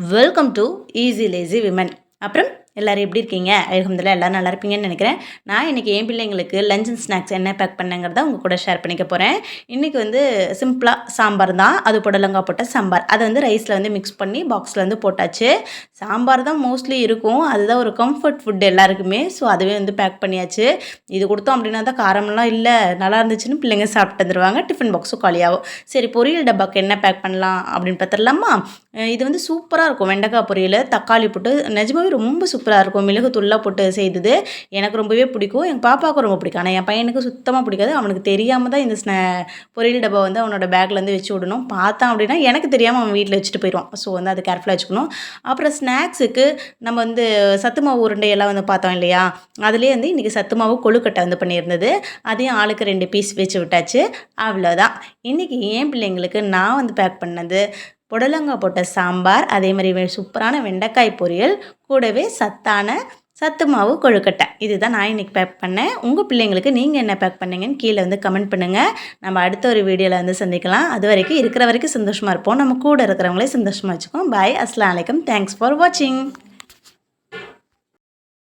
Welcome to easy lazy women. அப்புறம் எல்லோரும் எப்படி இருக்கீங்க? அல்ஹம்துலில்லாஹ் எல்லோரும் நல்லா இருப்பீங்கன்னு நினைக்கிறேன். நான் இன்றைக்கி என் பிள்ளைங்களுக்கு லஞ்ச் அண்ட் ஸ்நாக்ஸ் என்ன பேக் பண்ணேங்கிறத உங்கள் கூட ஷேர் பண்ணிக்க போகிறேன். இன்றைக்கி வந்து சிம்பிளாக சாம்பார் தான். அது புடலங்காய் போட்ட சாம்பார். அதை வந்து ரைஸில் வந்து மிக்ஸ் பண்ணி பாக்ஸில் வந்து போட்டாச்சு. சாம்பார் தான் மோஸ்ட்லி இருக்கும். அதுதான் ஒரு கம்ஃபர்ட் ஃபுட் எல்லாருக்குமே. ஸோ அதுவே வந்து பேக் பண்ணியாச்சு. இது கொடுத்தோம் அப்படின்னா தான் காரமெல்லாம் இல்லை நல்லா இருந்துச்சுன்னு பிள்ளைங்க சாப்பிட்டு வந்துடுவாங்க. டிஃபன் பாக்ஸும் காலியாகும். சரி, பொரியல் டப்பாக்கு என்ன பேக் பண்ணலாம் அப்படின்னு பார்த்துடலாமா? இது வந்து சூப்பராக இருக்கும். வெண்டைக்காய் பொரியல் தக்காளி போட்டு நிஜமாவே ரொம்ப சூப்பராக இருக்கும். மிளகுத்தூள்லாம் போட்டு செய்தது எனக்கு ரொம்பவே பிடிக்கும். எங்கள் பாப்பாவுக்கும் ரொம்ப பிடிக்கும். ஆனால் என் பையனுக்கு சுத்தமாக பிடிக்காது. அவனுக்கு தெரியாமல் தான் இந்த பொரியல் டப்பா வந்து அவனோட பேக்லேருந்து வச்சு விடணும். பார்த்தான் அப்படின்னா எனக்கு தெரியாமல் அவன் வீட்டில் வச்சுட்டு போயிடுவான். ஸோ வந்து அது கேர்ஃபுல்லாக வச்சுக்கணும். அப்புறம் ஸ்நாக்ஸுக்கு நம்ம வந்து சத்து மாவு உருண்டையெல்லாம் வந்து பார்த்தோம் இல்லையா? அதுலேயே வந்து இன்றைக்கி சத்து மாவு கொழுக்கட்டை வந்து பண்ணியிருந்தது. அதையும் ஆளுக்கு 2 பீஸ் வச்சு விட்டாச்சு. அவ்வளோதான். இன்றைக்கி என் பிள்ளைங்களுக்கு நான் வந்து பேக் பண்ணது புடலங்காய் போட்ட சாம்பார், அதே மாதிரி சூப்பரான வெண்டைக்காய் பொரியல், கூடவே சத்து மாவு கொழுக்கட்டை. இதுதான் நான் இன்றைக்கி பேக் பண்ணேன். உங்கள் பிள்ளைங்களுக்கு நீங்கள் என்ன பேக் பண்ணீங்கன்னு கீழே வந்து கமெண்ட் பண்ணுங்கள். நம்ம அடுத்த ஒரு வீடியோவில் வந்து சந்திக்கலாம். அது வரைக்கும் இருக்கிற வரைக்கும் சந்தோஷமாக இருப்போம். நம்ம கூட இருக்கிறவங்களே சந்தோஷமாக வச்சுக்கோம். பாய். அஸ்ஸலாமு அலைக்கும். தேங்க்ஸ் ஃபார் வாட்சிங்.